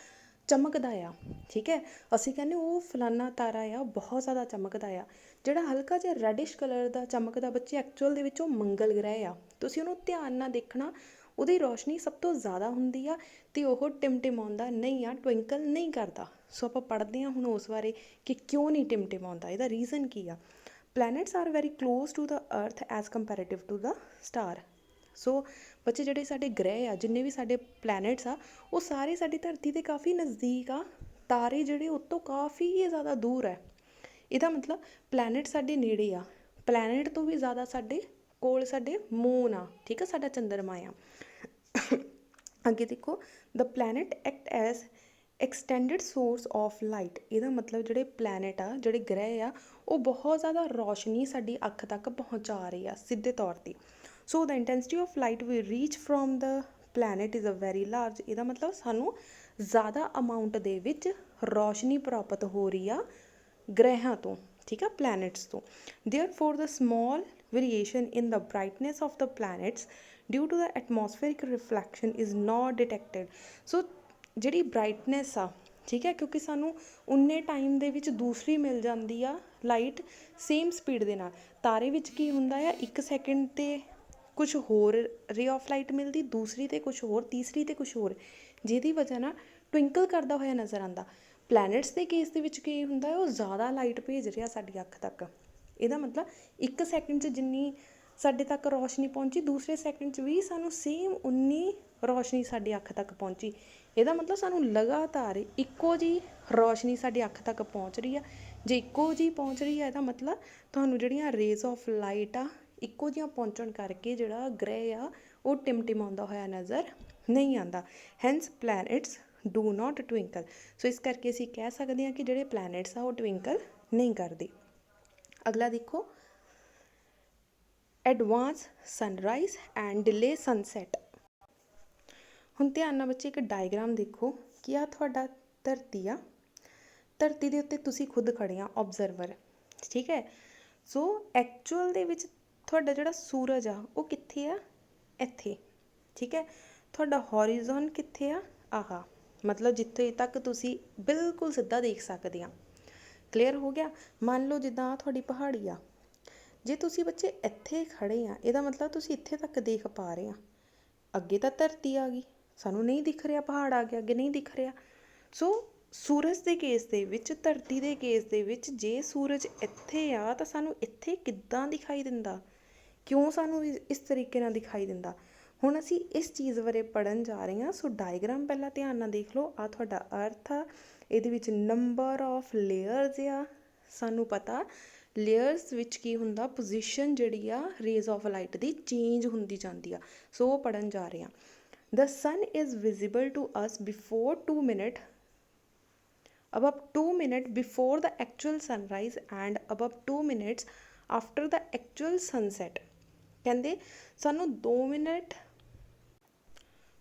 ਚਮਕਦਾ ਆ। ਠੀਕ ਹੈ, ਅਸੀਂ ਕਹਿੰਦੇ ਉਹ ਫਲਾਨਾ ਤਾਰਾ ਆ, ਬਹੁਤ ਜ਼ਿਆਦਾ ਚਮਕਦਾ ਆ। ਜਿਹੜਾ ਹਲਕਾ ਜਿਹਾ ਰੈਡਿਸ਼ ਕਲਰ ਦਾ ਚਮਕਦਾ ਬੱਚੇ, ਐਕਚੁਅਲ ਦੇ ਵਿੱਚ ਉਹ ਮੰਗਲ ਗ੍ਰਹਿ ਆ। ਤੁਸੀਂ ਉਹਨੂੰ ਧਿਆਨ ਨਾਲ ਦੇਖਣਾ, ਉਹਦੀ ਰੋਸ਼ਨੀ ਸਭ ਤੋਂ ਜ਼ਿਆਦਾ ਹੁੰਦੀ ਆ ਅਤੇ ਉਹ ਟਿਮਟਿਮਾਉਂਦਾ ਨਹੀਂ ਆ, ਟਵਿੰਕਲ ਨਹੀਂ ਕਰਦਾ। ਸੋ ਆਪਾਂ ਪੜ੍ਹਦੇ ਹਾਂ ਹੁਣ ਉਸ ਬਾਰੇ ਕਿ ਕਿਉਂ ਨਹੀਂ ਟਿਮਟਿਮਾਉਂਦਾ, ਇਹਦਾ ਰੀਜ਼ਨ ਕੀ ਆ। Planets are very close to the earth as comparative to the star. So ਬੱਚੇ ਜਿਹੜੇ ਸਾਡੇ ਗ੍ਰਹਿ ਆ, ਜਿੰਨੇ ਵੀ ਸਾਡੇ ਪਲੈਨਟਸ ਆ, ਉਹ ਸਾਰੇ ਸਾਡੀ ਧਰਤੀ ਦੇ ਕਾਫੀ ਨਜ਼ਦੀਕ ਆ। ਤਾਰੇ ਜਿਹੜੇ ਉਹ ਤੋਂ ਕਾਫੀ ਜ਼ਿਆਦਾ ਦੂਰ ਹੈ। ਇਹਦਾ ਮਤਲਬ ਪਲੈਨਟ ਸਾਡੇ ਨੇੜੇ ਆ, ਪਲੈਨਟ ਤੋਂ ਵੀ ਜ਼ਿਆਦਾ ਸਾਡੇ ਕੋਲ ਸਾਡੇ ਮੂਨ ਆ। ਠੀਕ ਆ, ਸਾਡਾ ਚੰਦਰਮਾ ਆ। ਅੱਗੇ ਦੇਖੋ, the planet act as extended source of light. ਇਹਦਾ ਮਤਲਬ ਜਿਹੜੇ ਪਲੈਨਟ ਆ, ਜਿਹੜੇ ਗ੍ਰਹਿ ਆ, ਉਹ ਬਹੁਤ ਜ਼ਿਆਦਾ ਰੌਸ਼ਨੀ ਸਾਡੀ ਅੱਖ ਤੱਕ ਪਹੁੰਚਾ ਰਹੇ ਆ ਸਿੱਧੇ ਤੌਰ 'ਤੇ। So the intensity of light we reach from the planet is a very large. ਇਹਦਾ ਮਤਲਬ ਸਾਨੂੰ ਜ਼ਿਆਦਾ ਅਮਾਊਂਟ ਦੇ ਵਿੱਚ ਰੌਸ਼ਨੀ ਪ੍ਰਾਪਤ ਹੋ ਰਹੀ ਆ ਗ੍ਰਹਿਆਂ ਤੋਂ, ਠੀਕ ਆ, ਪਲੈਨਟਸ ਤੋਂ। Therefore the small variation in the brightness of the planets due to the atmospheric reflection is not detected. So ਜਿਹੜੀ ਬ੍ਰਾਈਟਨੈਸ ਆ, ਠੀਕ ਹੈ, ਕਿਉਂਕਿ ਸਾਨੂੰ ਉਨੇ ਟਾਈਮ ਦੇ ਵਿੱਚ ਦੂਸਰੀ ਮਿਲ ਜਾਂਦੀ ਆ ਲਾਈਟ ਸੇਮ ਸਪੀਡ ਦੇ ਨਾਲ। ਤਾਰੇ ਵਿੱਚ ਕੀ ਹੁੰਦਾ ਆ, 1 ਸੈਕਿੰਡ 'ਤੇ ਕੁਛ ਹੋਰ ਰੇ ਆਫ ਲਾਈਟ ਮਿਲਦੀ, ਦੂਸਰੀ 'ਤੇ ਕੁਛ ਹੋਰ, ਤੀਸਰੀ 'ਤੇ ਕੁਛ ਹੋਰ, ਜਿਹਦੀ ਵਜ੍ਹਾ ਨਾਲ ਟਵਿੰਕਲ ਕਰਦਾ ਹੋਇਆ ਨਜ਼ਰ ਆਉਂਦਾ। ਪਲੈਨਟਸ ਦੇ ਕੇਸ ਦੇ ਵਿੱਚ ਕੀ ਹੁੰਦਾ, ਉਹ ਜ਼ਿਆਦਾ ਲਾਈਟ ਭੇਜ ਰਿਹਾ ਸਾਡੀ ਅੱਖ ਤੱਕ। ਇਹਦਾ ਮਤਲਬ 1 ਸੈਕਿੰਡ 'ਚ ਜਿੰਨੀ ਸਾਡੇ ਤੱਕ ਰੌਸ਼ਨੀ ਪਹੁੰਚੀ, ਦੂਸਰੇ ਸੈਕਿੰਡ 'ਚ ਵੀ ਸਾਨੂੰ ਸੇਮ ਉਨੀ ਰੌਸ਼ਨੀ ਸਾਡੀ ਅੱਖ ਤੱਕ ਪਹੁੰਚੀ। ਇਹਦਾ ਮਤਲਬ ਸਾਨੂੰ ਲਗਾਤਾਰ ਇੱਕੋ ਜਿਹੀ ਰੌਸ਼ਨੀ ਸਾਡੀ ਅੱਖ ਤੱਕ ਪਹੁੰਚ ਰਹੀ ਆ। ਜੇ ਇੱਕੋ ਜਿਹੀ ਪਹੁੰਚ ਰਹੀ ਆ, ਇਹਦਾ ਮਤਲਬ ਤੁਹਾਨੂੰ ਜਿਹੜੀਆਂ ਰੇਜ਼ ਆਫ ਲਾਈਟ ਆ, ਇੱਕੋ ਜਿਹੀਆਂ ਪਹੁੰਚਣ ਕਰਕੇ ਜਿਹੜਾ ਗ੍ਰਹਿ ਆ ਉਹ ਟਿਮਟਿਮਾਉਂਦਾ ਹੋਇਆ ਨਜ਼ਰ ਨਹੀਂ ਆਉਂਦਾ। Hence planets do not Twinkle. ਸੋ ਇਸ ਕਰਕੇ ਅਸੀਂ ਕਹਿ ਸਕਦੇ ਹਾਂ ਕਿ ਜਿਹੜੇ ਪਲੈਨਟਸ ਆ ਉਹ ਟਵਿੰਕਲ ਨਹੀਂ ਕਰਦੇ। ਅਗਲਾ ਦੇਖੋ, advance sunrise and delay sunset. ਹੁਣ ਧਿਆਨ ਨਾਲ ਬੱਚੇ ਇੱਕ ਡਾਇਗਰਾਮ ਦੇਖੋ ਕਿ ਆਹ ਤੁਹਾਡਾ ਧਰਤੀ ਆ, ਧਰਤੀ ਦੇ ਉੱਤੇ ਤੁਸੀਂ ਖੁਦ ਖੜੇ ਆ, ਓਬਜ਼ਰਵਰ। ਠੀਕ ਹੈ, ਸੋ ਐਕਚੁਅਲ ਦੇ ਵਿੱਚ ਤੁਹਾਡਾ ਜਿਹੜਾ ਸੂਰਜ ਆ ਉਹ ਕਿੱਥੇ ਆ, ਇੱਥੇ। ਠੀਕ ਹੈ, ਤੁਹਾਡਾ ਹੌਰੀਜ਼ਨ ਕਿੱਥੇ ਆ, ਆਹਾ, ਮਤਲਬ ਜਿੱਥੇ ਤੱਕ ਤੁਸੀਂ ਬਿਲਕੁਲ ਸਿੱਧਾ ਦੇਖ ਸਕਦੇ ਆ। ਕਲੀਅਰ ਹੋ ਗਿਆ। ਮੰਨ ਲਓ ਜਿੱਦਾਂ ਤੁਹਾਡੀ ਪਹਾੜੀ ਆ, ਜੇ ਤੁਸੀਂ ਬੱਚੇ ਇੱਥੇ ਖੜੇ ਆ, ਇਹਦਾ ਮਤਲਬ ਤੁਸੀਂ ਇੱਥੇ ਤੱਕ ਦੇਖ ਪਾ ਰਹੇ ਆ। ਅੱਗੇ ਤਾਂ ਧਰਤੀ ਆ ਗਈ, ਸਾਨੂੰ ਨਹੀਂ ਦਿਖ ਰਿਹਾ, ਪਹਾੜ ਆ ਗਿਆ, ਅੱਗੇ ਨਹੀਂ ਦਿਖ ਰਿਹਾ। ਸੋ ਸੂਰਜ ਦੇ ਕੇਸ ਦੇ ਵਿੱਚ, ਧਰਤੀ ਦੇ ਕੇਸ ਦੇ ਵਿੱਚ, ਜੇ ਸੂਰਜ ਇੱਥੇ ਆ ਤਾਂ ਸਾਨੂੰ ਇੱਥੇ ਕਿੱਦਾਂ ਦਿਖਾਈ ਦਿੰਦਾ, ਕਿਉਂ ਸਾਨੂੰ ਇਸ ਤਰੀਕੇ ਨਾਲ ਦਿਖਾਈ ਦਿੰਦਾ। ਹੁਣ ਅਸੀਂ ਇਸ ਚੀਜ਼ ਬਾਰੇ ਪੜ੍ਹਨ ਜਾ ਰਹੇ ਹਾਂ। ਸੋ ਡਾਇਗਰਾਮ ਪਹਿਲਾਂ ਧਿਆਨ ਨਾਲ ਦੇਖ ਲਓ। ਆਹ ਤੁਹਾਡਾ ਅਰਥ ਆ, ਇਹਦੇ ਵਿੱਚ ਨੰਬਰ ਆਫ ਲੇਅਰਸ ਆ। ਸਾਨੂੰ ਪਤਾ ਲੇਅਰਸ ਵਿੱਚ ਕੀ ਹੁੰਦਾ, ਪੋਜੀਸ਼ਨ ਜਿਹੜੀ ਆ ਰੇਜ਼ ਆਫ ਲਾਈਟ ਦੀ ਚੇਂਜ ਹੁੰਦੀ ਜਾਂਦੀ ਆ। ਸੋ ਉਹ ਪੜ੍ਹਨ ਜਾ ਰਹੇ ਹਾਂ। The sun is visible to us before 2 minute above 2 minutes before the actual sunrise and above 2 minutes after the actual sunset। ਕਹਿੰਦੇ ਸਾਨੂੰ 2 ਮਿੰਟ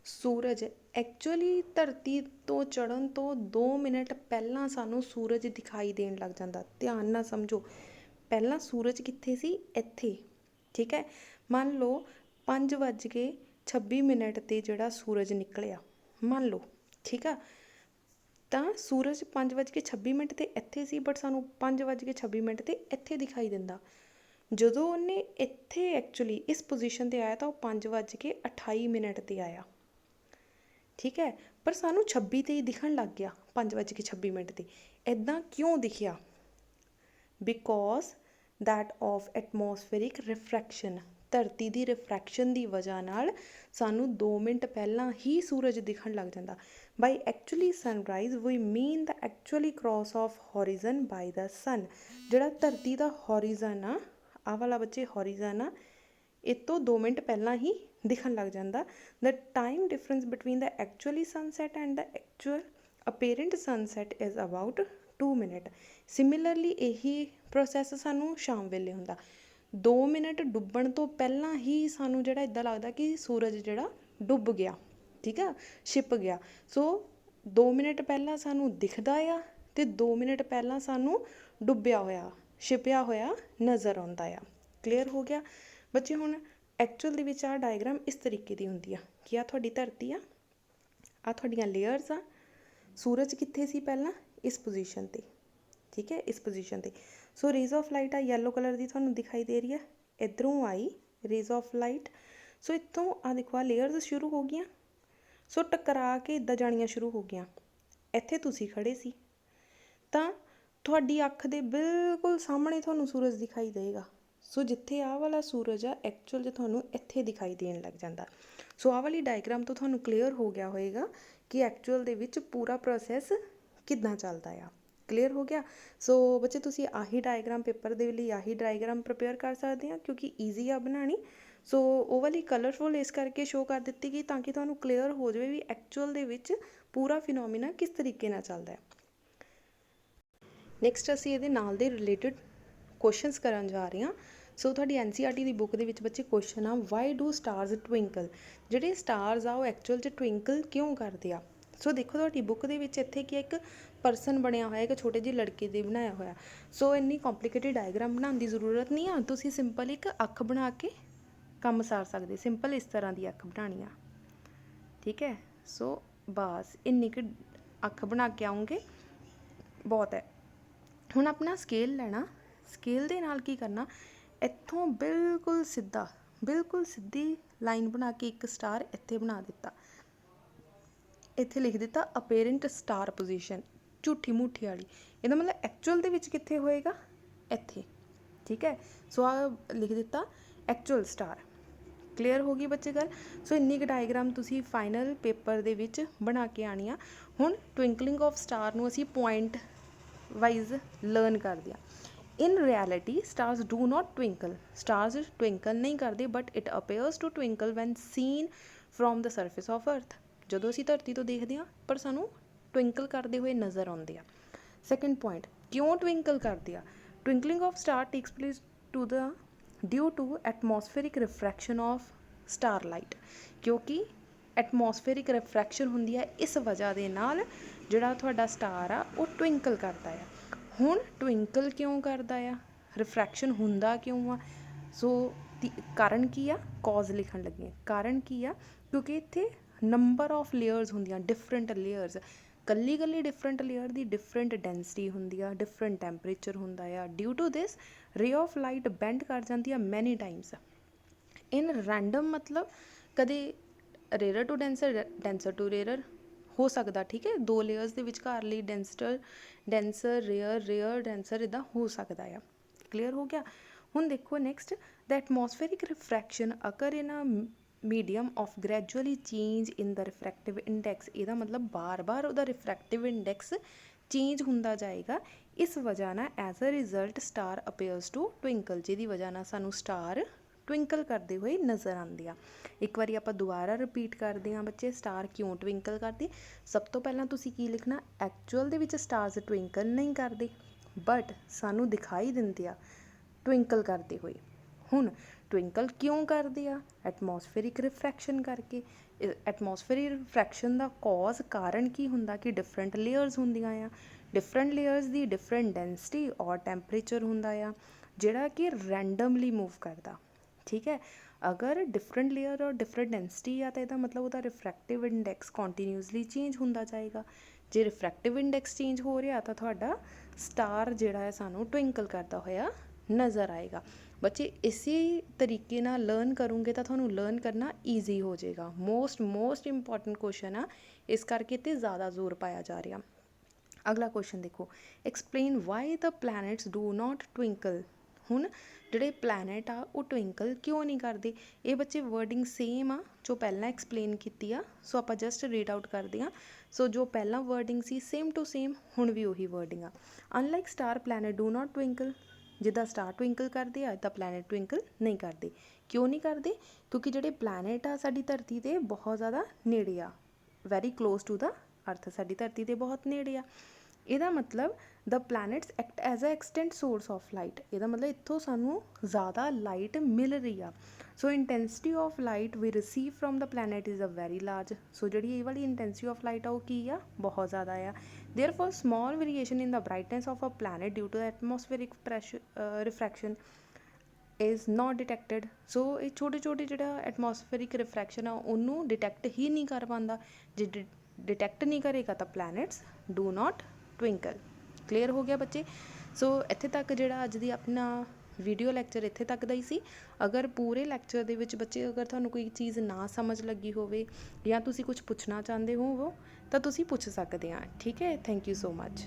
ਸੂਰਜ ਐਕਚੁਅਲੀ ਧਰਤੀ ਤੋਂ ਚੜ੍ਹਨ ਤੋਂ 2 ਮਿੰਟ ਪਹਿਲਾਂ ਸਾਨੂੰ ਸੂਰਜ ਦਿਖਾਈ ਦੇਣ ਲੱਗ ਜਾਂਦਾ। ਧਿਆਨ ਨਾਲ ਸਮਝੋ, ਪਹਿਲਾਂ ਸੂਰਜ ਕਿੱਥੇ ਸੀ, ਇੱਥੇ। ਠੀਕ ਹੈ, ਮੰਨ ਲਓ 5:26 'ਤੇ ਜਿਹੜਾ ਸੂਰਜ ਨਿਕਲਿਆ, ਮੰਨ ਲਓ, ਠੀਕ ਆ। ਤਾਂ ਸੂਰਜ 5:26 'ਤੇ ਇੱਥੇ ਸੀ, ਬਟ ਸਾਨੂੰ 5:26 'ਤੇ ਇੱਥੇ ਦਿਖਾਈ ਦਿੰਦਾ। ਜਦੋਂ ਉਹਨੇ ਇੱਥੇ ਐਕਚੁਅਲੀ ਇਸ ਪੋਜੀਸ਼ਨ 'ਤੇ ਆਇਆ ਤਾਂ ਉਹ 5:28 'ਤੇ ਆਇਆ, ਠੀਕ ਹੈ। ਪਰ ਸਾਨੂੰ 26 'ਤੇ ਹੀ ਦਿਖਣ ਲੱਗ ਗਿਆ 5:26 'ਤੇ। ਇੱਦਾਂ ਕਿਉਂ ਦਿਖਿਆ? Because that of atmospheric refraction. ਧਰਤੀ ਦੀ ਰਿਫਰੈਕਸ਼ਨ ਦੀ ਵਜ੍ਹਾ ਨਾਲ ਸਾਨੂੰ 2 ਮਿੰਟ ਪਹਿਲਾਂ ਹੀ ਸੂਰਜ ਦਿਖਣ ਲੱਗ ਜਾਂਦਾ। By actually sunrise we mean the actually cross of horizon by the sun. ਜਿਹੜਾ ਧਰਤੀ ਦਾ ਹੌਰੀਜ਼ਨ ਆ, ਆਹ ਵਾਲਾ ਬੱਚੇ ਹੌਰੀਜ਼ਨ ਆ, ਇਹ ਤੋਂ 2 ਮਿੰਟ ਪਹਿਲਾਂ ਹੀ ਦਿਖਣ ਲੱਗ ਜਾਂਦਾ। The time difference between the actually sunset and the actual apparent sunset is about 2 minute. Similarly ਇਹੀ ਪ੍ਰੋਸੈਸ ਸਾਨੂੰ ਸ਼ਾਮ ਵੇਲੇ ਹੁੰਦਾ। 2 ਮਿੰਟ ਡੁੱਬਣ ਤੋਂ ਪਹਿਲਾਂ ਹੀ ਸਾਨੂੰ ਜਿਹੜਾ ਇੱਦਾਂ ਲੱਗਦਾ ਕਿ ਸੂਰਜ ਜਿਹੜਾ ਡੁੱਬ ਗਿਆ, ਠੀਕ ਆ, ਛਿਪ ਗਿਆ। ਸੋ 2 ਮਿੰਟ ਪਹਿਲਾਂ ਸਾਨੂੰ ਦਿਖਦਾ ਆ ਅਤੇ 2 ਮਿੰਟ ਪਹਿਲਾਂ ਸਾਨੂੰ ਡੁੱਬਿਆ ਹੋਇਆ, ਛਿਪਿਆ ਹੋਇਆ ਨਜ਼ਰ ਆਉਂਦਾ ਆ। ਕਲੀਅਰ ਹੋ ਗਿਆ ਬੱਚੇ? ਹੁਣ ਐਕਚੁਅਲ ਦੇ ਵਿੱਚ ਆਹ ਡਾਇਗਰਾਮ ਇਸ ਤਰੀਕੇ ਦੀ ਹੁੰਦੀ ਆ ਕਿ ਆਹ ਤੁਹਾਡੀ ਧਰਤੀ ਆ, ਆਹ ਤੁਹਾਡੀਆਂ ਲੇਅਰਸ ਆ। ਸੂਰਜ ਕਿੱਥੇ ਸੀ ਪਹਿਲਾਂ? ਇਸ ਪੋਜੀਸ਼ਨ 'ਤੇ, ਠੀਕ ਹੈ, ਇਸ ਪੋਜੀਸ਼ਨ 'ਤੇ। ਸੋ ਰੇਜ਼ ਆਫ ਲਾਈਟ ਆ ਯੈਲੋ ਕਲਰ ਦੀ ਤੁਹਾਨੂੰ ਦਿਖਾਈ ਦੇ ਰਹੀ ਹੈ, ਇੱਧਰੋਂ ਆਈ ਰੇਜ਼ ਆਫ ਲਾਈਟ। ਸੋ ਇੱਥੋਂ ਆਹ ਦੇਖੋ, ਆਹ ਲੇਅਰਸ ਸ਼ੁਰੂ ਹੋ ਗਈਆਂ। ਸੋ ਟਕਰਾ ਕੇ ਇੱਦਾਂ ਜਾਣੀਆਂ ਸ਼ੁਰੂ ਹੋ ਗਈਆਂ। ਇੱਥੇ ਤੁਸੀਂ ਖੜ੍ਹੇ ਸੀ ਤਾਂ ਤੁਹਾਡੀ ਅੱਖ ਦੇ ਬਿਲਕੁਲ ਸਾਹਮਣੇ ਤੁਹਾਨੂੰ ਸੂਰਜ ਦਿਖਾਈ ਦੇਗਾ। ਸੋ ਜਿੱਥੇ ਆਹ ਵਾਲਾ ਸੂਰਜ ਆ ਐਕਚੁਅਲ 'ਚ ਤੁਹਾਨੂੰ ਇੱਥੇ ਦਿਖਾਈ ਦੇਣ ਲੱਗ ਜਾਂਦਾ। ਸੋ ਆਹ ਵਾਲੀ ਡਾਇਗਰਾਮ ਤੋਂ ਤੁਹਾਨੂੰ ਕਲੀਅਰ ਹੋ ਗਿਆ ਹੋਏਗਾ ਕਿ ਐਕਚੁਅਲ ਦੇ ਵਿੱਚ ਪੂਰਾ ਪ੍ਰੋਸੈਸ ਕਿੱਦਾਂ ਚੱਲਦਾ ਆ। ਕਲੀਅਰ ਹੋ ਗਿਆ? ਸੋ ਬੱਚੇ ਤੁਸੀਂ ਆਹੀ ਡਾਇਗਰਾਮ ਪੇਪਰ ਦੇ ਲਈ ਆਹੀ ਡਾਇਗਰਾਮ ਪ੍ਰਿਪੇਅਰ ਕਰ ਸਕਦੇ ਆ, ਕਿਉਂਕਿ ਈਜ਼ੀ ਆ ਬਣਾਉਣੀ। ਸੋ ਉਹ ਵਾਲੀ ਕਲਰਫੁਲ ਇਸ ਕਰਕੇ ਸ਼ੋ ਕਰ ਦਿੱਤੀ ਗਈ ਤਾਂ ਕਿ ਤੁਹਾਨੂੰ ਕਲੀਅਰ ਹੋ ਜਾਵੇ ਵੀ ਐਕਚੁਅਲ ਦੇ ਵਿੱਚ ਪੂਰਾ ਫਿਨੋਮੀਨਾ ਕਿਸ ਤਰੀਕੇ ਨਾਲ ਚੱਲਦਾ ਹੈ। ਨੈਕਸਟ ਅਸੀਂ ਇਹਦੇ ਨਾਲ ਦੇ ਰਿਲੇਟਡ ਕੁਐਸਚਨਸ ਕਰਨ ਜਾ ਰਹੇ ਹਾਂ। ਸੋ ਤੁਹਾਡੀ NCERT ਦੀ ਬੁੱਕ ਦੇ ਵਿੱਚ ਬੱਚੇ ਕੁਐਸਚਨ ਆ, ਵਾਈ ਡੂ ਸਟਾਰਸ ਟਵਿੰਕਲ। ਜਿਹੜੇ ਸਟਾਰਸ ਆ ਉਹ ਐਕਚੁਅਲ 'ਚ ਟਵਿੰਕਲ ਕਿਉਂ ਕਰਦੇ ਆ? ਸੋ ਦੇਖੋ ਤੁਹਾਡੀ ਬੁੱਕ ਦੇ ਵਿੱਚ ਇੱਥੇ ਕੀ ਇੱਕ ਪਰਸਨ ਬਣਿਆ ਹੋਇਆ, ਇੱਕ ਛੋਟੇ ਜਿਹੇ ਲੜਕੇ ਦੇ ਬਣਾਇਆ ਹੋਇਆ। ਸੋ ਇੰਨੀ ਕੰਪਲੀਕੇਟਿਡ ਡਾਇਗਰਾਮ ਬਣਾਉਣ ਦੀ ਜ਼ਰੂਰਤ ਨਹੀਂ ਆ, ਤੁਸੀਂ ਸਿੰਪਲ ਇੱਕ ਅੱਖ ਬਣਾ ਕੇ ਕੰਮ ਸਾਰ ਸਕਦੇ। ਸਿੰਪਲ ਇਸ ਤਰ੍ਹਾਂ ਦੀ ਅੱਖ ਬਣਾਉਣੀ ਆ, ਠੀਕ ਹੈ। ਸੋ ਬਸ ਇੰਨੀ ਕੁ ਅੱਖ ਬਣਾ ਕੇ ਆਉਂਗੇ, ਬਹੁਤ ਹੈ। ਹੁਣ ਆਪਣਾ ਸਕੇਲ ਲੈਣਾ, ਸਕੇਲ ਦੇ ਨਾਲ ਕੀ ਕਰਨਾ, ਇੱਥੋਂ ਬਿਲਕੁਲ ਸਿੱਧਾ, ਬਿਲਕੁਲ ਸਿੱਧੀ ਲਾਈਨ ਬਣਾ ਕੇ ਇੱਕ ਸਟਾਰ ਇੱਥੇ ਬਣਾ ਦਿੱਤਾ। ਇੱਥੇ ਲਿਖ ਦਿੱਤਾ ਅਪੇਰੈਂਟ ਸਟਾਰ ਪੋਜੀਸ਼ਨ, ਝੂਠੀ ਮੂਠੀ ਵਾਲੀ। ਇਹਦਾ ਮਤਲਬ ਐਕਚੁਅਲ ਦੇ ਵਿੱਚ ਕਿੱਥੇ ਹੋਏਗਾ? ਇੱਥੇ, ਠੀਕ ਹੈ। ਸੋ ਆਹ ਲਿਖ ਦਿੱਤਾ ਐਕਚੁਅਲ ਸਟਾਰ। ਕਲੀਅਰ ਹੋ ਗਈ ਬੱਚੇ ਗੱਲ? ਸੋ ਇੰਨੀ ਕੁ ਡਾਇਗਰਾਮ ਤੁਸੀਂ ਫਾਈਨਲ ਪੇਪਰ ਦੇ ਵਿੱਚ ਬਣਾ ਕੇ ਆਉਣੀ ਆ। ਹੁਣ ਟਵਿੰਕਲਿੰਗ ਆਫ ਸਟਾਰ ਨੂੰ ਅਸੀਂ ਪੁਆਇੰਟ ਵਾਈਜ਼ ਲਰਨ ਕਰਦੇ ਹਾਂ। In reality stars do not twinkle. Stars twinkle ਨਹੀਂ ਕਰਦੇ, but it appears to twinkle when seen from the surface of earth. ਜਦੋਂ ਅਸੀਂ ਧਰਤੀ ਤੋਂ ਦੇਖਦੇ ਹਾਂ ਪਰ ਸਾਨੂੰ ਟਵਿੰਕਲ ਕਰਦੇ ਹੋਏ ਨਜ਼ਰ ਆਉਂਦੇ ਆ। ਸੈਕਿੰਡ ਪੁਆਇੰਟ, ਕਿਉਂ ਟਵਿੰਕਲ ਕਰਦੇ ਆ? Twinkling of star takes place due to atmospheric refraction of star light. ਕਿਉਂਕਿ ਐਟਮੋਸਫੇਰਿਕ ਰਿਫਰੈਕਸ਼ਨ ਹੁੰਦੀ ਹੈ, ਇਸ ਵਜ੍ਹਾ ਦੇ ਨਾਲ ਜਿਹੜਾ ਤੁਹਾਡਾ ਸਟਾਰ ਆ ਉਹ ਟਵਿੰਕਲ ਕਰਦਾ ਆ। ਹੁਣ ਟਵਿੰਕਲ ਕਿਉਂ ਕਰਦਾ ਆ? ਰਿਫਰੈਕਸ਼ਨ ਹੁੰਦਾ ਕਿਉਂ ਆ? ਸੋ ਕਾਰਨ ਕੀ ਆ? ਕੌਜ਼ ਲਿਖਣ ਲੱਗੇ। ਕਾਰਨ ਕੀ ਆ? ਕਿਉਂਕਿ ਇੱਥੇ ਨੰਬਰ ਆਫ ਲੇਅਰਸ ਹੁੰਦੀਆਂ, ਡਿਫਰੈਂਟ ਲੇਅਰਸ। ਕੱਲੀ ਡਿਫਰੈਂਟ ਲੇਅਰ ਦੀ ਡਿਫਰੈਂਟ ਡੈਂਸਿਟੀ ਹੁੰਦੀ ਆ, ਡਿਫਰੈਂਟ ਟੈਂਪਰੇਚਰ ਹੁੰਦਾ ਆ। ਡਿਊ ਟੂ ਦਿਸ ਰੇ ਆਫ ਲਾਈਟ ਬੈਂਡ ਕਰ ਜਾਂਦੀ ਆ ਮੈਨੀ ਟਾਈਮਸ ਇਨ ਰੈਂਡਮ, ਮਤਲਬ ਕਦੇ rare to denser, denser to rare ਹੋ ਸਕਦਾ, ਠੀਕ ਹੈ। 2 ਲੇਅਰਸ ਦੇ ਵਿਚਕਾਰਲੀ ਡੈਂਸਰ, ਰੇਅਰ, ਡੈਂਸਰ ਇੱਦਾਂ ਹੋ ਸਕਦਾ ਆ। ਕਲੀਅਰ ਹੋ ਗਿਆ? ਹੁਣ ਦੇਖੋ next, the atmospheric refraction occur in a medium of gradually change in the refractive index. ਇਹਦਾ ਮਤਲਬ ਬਾਰ-ਬਾਰ ਉਹਦਾ ਰਿਫਰੈਕਟਿਵ ਇੰਡੈਕਸ ਚੇਂਜ ਹੁੰਦਾ ਜਾਏਗਾ। ਇਸ ਵਜ੍ਹਾ ਨਾਲ as a result star appears to twinkle, ਜਿਹਦੀ ਵਜ੍ਹਾ ਨਾਲ ਸਾਨੂੰ ਸਟਾਰ ਟਵਿੰਕਲ ਕਰਦੇ ਹੋਏ ਨਜ਼ਰ ਆਉਂਦੇ ਆ। ਇੱਕ ਵਾਰੀ ਆਪਾਂ ਦੁਬਾਰਾ ਰਿਪੀਟ ਕਰਦੇ ਹਾਂ ਬੱਚੇ, ਸਟਾਰ ਕਿਉਂ ਟਵਿੰਕਲ ਕਰਦੀ। ਸਭ ਤੋਂ ਪਹਿਲਾਂ ਤੁਸੀਂ ਕੀ ਲਿਖਣਾ, ਐਕਚੁਅਲ ਦੇ ਵਿੱਚ ਸਟਾਰਸ ਟਵਿੰਕਲ ਨਹੀਂ ਕਰਦੇ, ਬਟ ਸਾਨੂੰ ਦਿਖਾਈ ਦਿੰਦੇ ਆ ਟਵਿੰਕਲ ਕਰਦੇ ਹੋਏ। ਹੁਣ ਟਵਿੰਕਲ ਕਿਉਂ ਕਰਦੇ ਆ? ਐਟਮੋਸਫੇਰਿਕ ਰਿਫਰੈਕਸ਼ਨ ਕਰਕੇ। ਐਟਮੋਸਫੇਰਿਕ ਰਿਫਰੈਕਸ਼ਨ ਦਾ ਕੌਜ਼, ਕਾਰਨ ਕੀ ਹੁੰਦਾ ਕਿ ਡਿਫਰੈਂਟ ਲੇਅਰਸ ਹੁੰਦੀਆਂ ਆ। ਡਿਫਰੈਂਟ ਲੇਅਰਸ ਦੀ ਡਿਫਰੈਂਟ ਡੈਂਸਿਟੀ ਔਰ ਟੈਂਪਰੇਚਰ ਹੁੰਦਾ ਆ, ਜਿਹੜਾ ਕਿ ਰੈਂਡਮਲੀ ਮੂਵ ਕਰਦਾ, ਠੀਕ ਹੈ। ਅਗਰ ਡਿਫਰੈਂਟ ਲੇਅਰ ਔਰ ਡਿਫਰੈਂਟ ਡੈਂਸਿਟੀ ਆ ਤਾਂ ਇਹਦਾ ਮਤਲਬ ਉਹਦਾ ਰਿਫਰੈਕਟਿਵ ਇੰਡੈਕਸ ਕੰਟੀਨਿਊਸਲੀ ਚੇਂਜ ਹੁੰਦਾ ਜਾਏਗਾ। ਜੇ ਰਿਫਰੈਕਟਿਵ ਇੰਡੈਕਸ ਚੇਂਜ ਹੋ ਰਿਹਾ ਤਾਂ ਤੁਹਾਡਾ ਸਟਾਰ ਜਿਹੜਾ ਹੈ ਸਾਨੂੰ ਟਵਿੰਕਲ ਕਰਦਾ ਹੋਇਆ ਨਜ਼ਰ ਆਏਗਾ। ਬੱਚੇ ਇਸੇ ਤਰੀਕੇ ਨਾਲ ਲਰਨ ਕਰੋਗੇ ਤਾਂ ਤੁਹਾਨੂੰ ਲਰਨ ਕਰਨਾ ਈਜ਼ੀ ਹੋ ਜਾਏਗਾ। ਮੋਸਟ ਇੰਪੋਰਟੈਂਟ ਕੁਐਸਚਨ ਆ, ਇਸ ਕਰਕੇ ਤੇ ਜ਼ਿਆਦਾ ਜ਼ੋਰ ਪਾਇਆ ਜਾ ਰਿਹਾ। ਅਗਲਾ ਕੁਐਸਚਨ ਦੇਖੋ, explain why the planets do not twinkle. ਹੁਣ ਜਿਹੜੇ ਪਲੈਨਟ ਆ ਉਹ ਟਵਿੰਕਲ ਕਿਉਂ ਨਹੀਂ ਕਰਦੇ। ਇਹ ਬੱਚੇ ਵਰਡਿੰਗ ਸੇਮ ਆ ਜੋ ਪਹਿਲਾਂ ਐਕਸਪਲੇਨ ਕੀਤੀ ਆ, ਸੋ ਆਪਾਂ ਜਸਟ ਰੀਡ ਆਊਟ ਕਰਦੇ ਹਾਂ। ਸੋ ਜੋ ਪਹਿਲਾਂ ਵਰਡਿੰਗ ਸੀ ਸੇਮ ਟੂ ਸੇਮ ਹੁਣ ਵੀ ਉਹੀ ਵਰਡਿੰਗ ਆ। Unlike star planet do not twinkle, ਜਿੱਦਾਂ ਸਟਾਰ ਟਵਿੰਕਲ ਕਰਦੇ ਆ ਤਾਂ ਪਲੈਨਟ ਟਵਿੰਕਲ ਨਹੀਂ ਕਰਦੇ। ਕਿਉਂ ਨਹੀਂ ਕਰਦੇ? ਕਿਉਂਕਿ ਜਿਹੜੇ ਪਲੈਨਟ ਆ ਸਾਡੀ ਧਰਤੀ ਦੇ ਬਹੁਤ ਜ਼ਿਆਦਾ ਨੇੜੇ ਆ, ਵੈਰੀ ਕਲੋਜ਼ ਟੂ ਦਾ ਅਰਥ, ਸਾਡੀ ਧਰਤੀ ਦੇ ਬਹੁਤ ਨੇੜੇ ਆ। ਇਹਦਾ ਮਤਲਬ the planets act as a extent source of light, ਇਹਦਾ ਮਤਲਬ ਇੱਥੋਂ ਸਾਨੂੰ ਜ਼ਿਆਦਾ ਲਾਈਟ ਮਿਲ ਰਹੀ ਆ। So intensity of light we receive from the planet is a very large. So ਜਿਹੜੀ ਇਹ ਵਾਲੀ ਇੰਟੈਂਸਿਟੀ ਆਫ ਲਾਈਟ ਆ ਉਹ ਕੀ ਆ, ਬਹੁਤ ਜ਼ਿਆਦਾ ਆ। Therefore small variation in the brightness of a planet due to atmospheric refraction is not detected. So ਇਹ ਛੋਟੇ ਜਿਹੜਾ ਐਟਮੋਸਫੇਰਿਕ ਰਿਫਰੈਕਸ਼ਨ ਆ ਉਹਨੂੰ ਡਿਟੈਕਟ ਹੀ ਨਹੀਂ ਕਰ ਪਾਉਂਦਾ। ਜੇ ਡਿਟੈਕਟ ਨਹੀਂ ਕਰੇਗਾ ਤਾਂ planets do not Twinkle. Clear ਹੋ ਗਿਆ ਬੱਚੇ? ਸੋ ਇੱਥੇ ਤੱਕ ਜਿਹੜਾ ਅੱਜ ਦੀ ਆਪਣਾ ਵੀਡੀਓ ਲੈਕਚਰ ਇੱਥੇ ਤੱਕ ਦਾ ਹੀ ਸੀ। ਅਗਰ ਪੂਰੇ ਲੈਕਚਰ ਦੇ ਵਿੱਚ ਬੱਚੇ ਅਗਰ ਤੁਹਾਨੂੰ ਕੋਈ ਚੀਜ਼ ਨਾ ਸਮਝ ਲੱਗੀ ਹੋਵੇ ਜਾਂ ਤੁਸੀਂ ਕੁਝ ਪੁੱਛਣਾ ਚਾਹੁੰਦੇ ਹੋਵੋ ਤਾਂ ਤੁਸੀਂ ਪੁੱਛ ਸਕਦੇ ਆ। ਠੀਕ ਹੈ, ਥੈਂਕ ਯੂ ਸੋ ਮਚ।